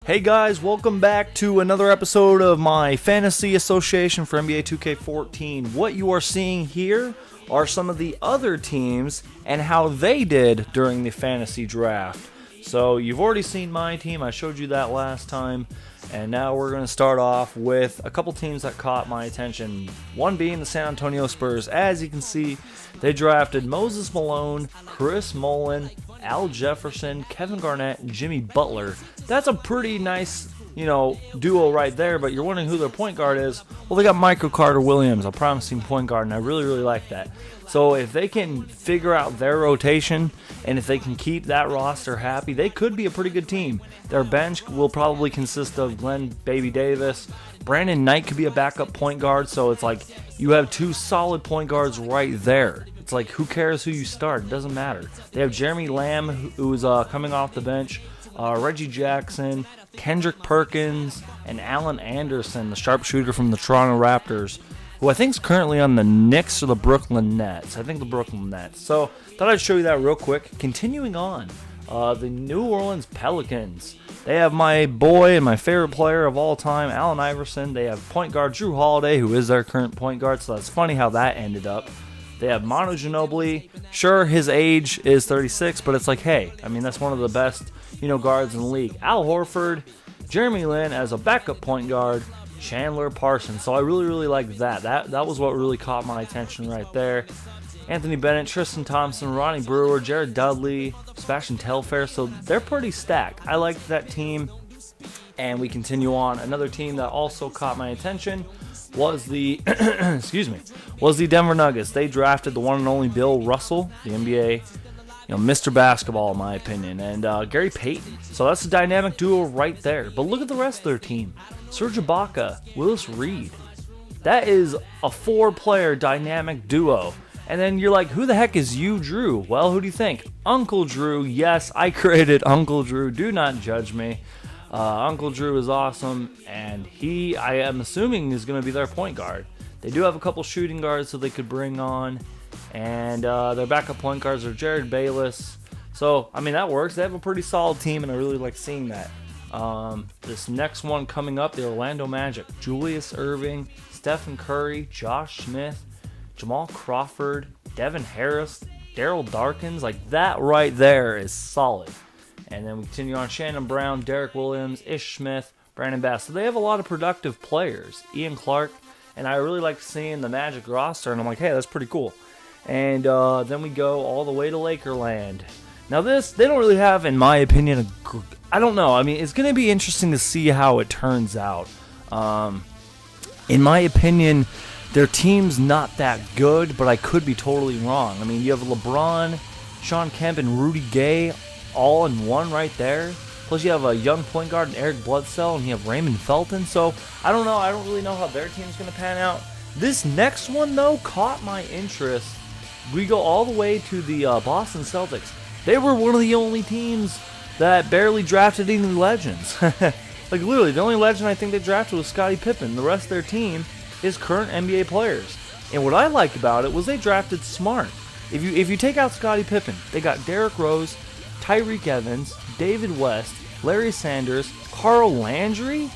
Hey guys, welcome back to another episode of my Fantasy Association for NBA2K14. What you are seeing here are some of the other teams and how they did during the fantasy draft. So you've already seen my team, I showed you that last time, and now we're going to start off with a couple teams that caught my attention. One being the San Antonio Spurs. As you can see, they drafted Moses Malone, Chris Mullin, Al Jefferson, Kevin Garnett, and Jimmy Butler. That's a pretty nice, duo right there, but you're wondering who their point guard is. Well, they got Michael Carter-Williams, a promising point guard, and I really, really like that. So if they can figure out their rotation, and if they can keep that roster happy, they could be a pretty good team. Their bench will probably consist of Glenn Baby Davis. Brandon Knight could be a backup point guard, so it's like you have two solid point guards right there. It's like, who cares who you start? It doesn't matter. They have Jeremy Lamb, who's coming off the bench, Reggie Jackson, Kendrick Perkins, and Allen Anderson, the sharpshooter from the Toronto Raptors, who I think is currently on the Knicks or the Brooklyn Nets. I think the Brooklyn Nets. So, thought I'd show you that real quick. Continuing on, the New Orleans Pelicans. They have my boy and my favorite player of all time, Allen Iverson. They have point guard Drew Holiday, who is their current point guard, so that's funny how that ended up. They have Manu Ginobili. Sure, his age is 36, but it's like, hey, I mean, that's one of the best, guards in the league. Al Horford, Jeremy Lin as a backup point guard, Chandler Parsons. So I really, really like that. That was what really caught my attention right there. Anthony Bennett, Tristan Thompson, Ronnie Brewer, Jared Dudley, Sebastian Telfair. So they're pretty stacked. I like that team. And we continue on. Another team that also caught my attention was the Denver Nuggets. They drafted the one and only Bill Russell, the NBA, Mr. Basketball in my opinion, and Gary Payton. So that's a dynamic duo right there. But look at the rest of their team: Serge Ibaka, Willis Reed. That is a four-player dynamic duo. And then you're like, who the heck is you, Drew? Well, who do you think? Uncle Drew. Yes, I created Uncle Drew. Do not judge me. Uncle Drew is awesome, and I am assuming, is going to be their point guard. They do have a couple shooting guards so they could bring on, and their backup point guards are Jared Bayless. So, I mean, that works. They have a pretty solid team, and I really like seeing that. This next one coming up, the Orlando Magic. Julius Erving, Stephen Curry, Josh Smith, Jamal Crawford, Devin Harris, Daryl Darkins. Like, that right there is solid. And then we continue on: Shannon Brown, Derek Williams, Ish Smith, Brandon Bass. So they have a lot of productive players. Ian Clark, and I really like seeing the Magic roster, and I'm like, hey, that's pretty cool. And then we go all the way to Lakerland. Now this, they don't really have, in my opinion, I don't know. I mean, it's going to be interesting to see how it turns out. In my opinion, their team's not that good, but I could be totally wrong. I mean, you have LeBron, Sean Kemp, and Rudy Gay all in one right there. Plus you have a young point guard in Eric Bledsoe, and you have Raymond Felton. So I don't know. I don't really know how their team's going to pan out. This next one, though, caught my interest. We go all the way to the Boston Celtics. They were one of the only teams that barely drafted any legends. Like, literally, the only legend I think they drafted was Scottie Pippen. The rest of their team is current NBA players. And what I like about it was they drafted smart. If you take out Scottie Pippen, they got Derrick Rose, Tyreek Evans, David West, Larry Sanders, Carl Landry,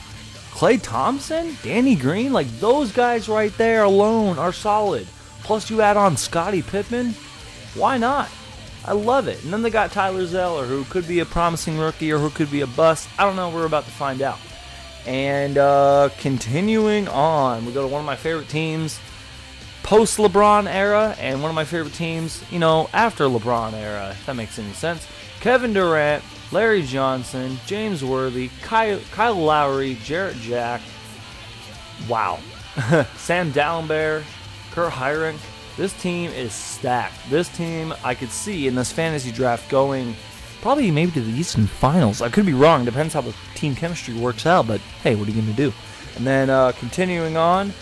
Klay Thompson, Danny Green. Like, those guys right there alone are solid. Plus you add on Scottie Pippen. Why not? I love it. And then they got Tyler Zeller, who could be a promising rookie or who could be a bust. I don't know. We're about to find out. And continuing on, we go to one of my favorite teams post-LeBron era and one of my favorite teams, after LeBron era, if that makes any sense. Kevin Durant, Larry Johnson, James Worthy, Kyle Lowry, Jarrett Jack. Wow. Sam Dallenberg, Kurt Hiring. This team is stacked. This team I could see in this fantasy draft going probably maybe to the Eastern Finals. I could be wrong. Depends how the team chemistry works out. But, hey, what are you going to do? And then continuing on,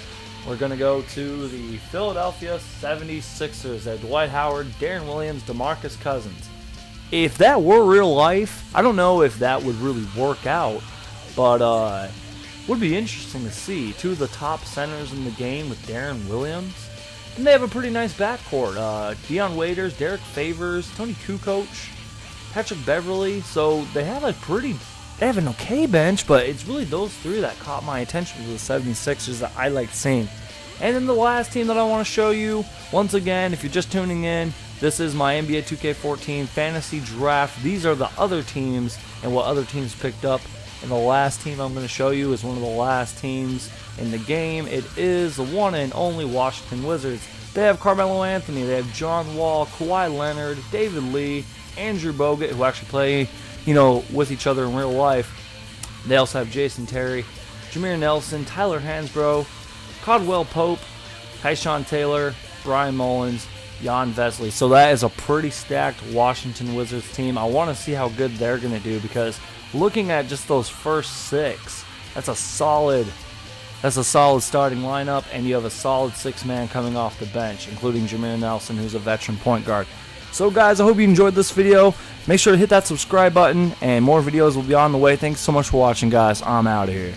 we're going to go to the Philadelphia 76ers. They have Dwight Howard, Darren Williams, DeMarcus Cousins. If that were real life, I don't know if that would really work out, but would be interesting to see. Two of the top centers in the game with Darren Williams. And they have a pretty nice backcourt. Deion Waiters, Derek Favors, Tony Kukoc, Patrick Beverly. So they have a pretty they have an okay bench, but it's really those three that caught my attention to the 76ers that I liked seeing. And then the last team that I want to show you, once again, if you're just tuning in, this is my NBA 2K14 fantasy draft. These are the other teams and what other teams picked up. And the last team I'm going to show you is one of the last teams in the game. It is the one and only Washington Wizards. They have Carmelo Anthony, they have John Wall, Kawhi Leonard, David Lee, Andrew Bogut, who actually play, with each other in real life. They also have Jason Terry, Jameer Nelson, Tyler Hansbrough, Caldwell Pope, Tyshawn Taylor, Brian Mullins, Jan Vesely. So that is a pretty stacked Washington Wizards team. I want to see how good they're going to do, because looking at just those first six, that's a solid starting lineup, and you have a solid six-man coming off the bench, including Jameer Nelson, who's a veteran point guard. So guys, I hope you enjoyed this video. Make sure to hit that subscribe button, and more videos will be on the way. Thanks so much for watching, guys. I'm out of here.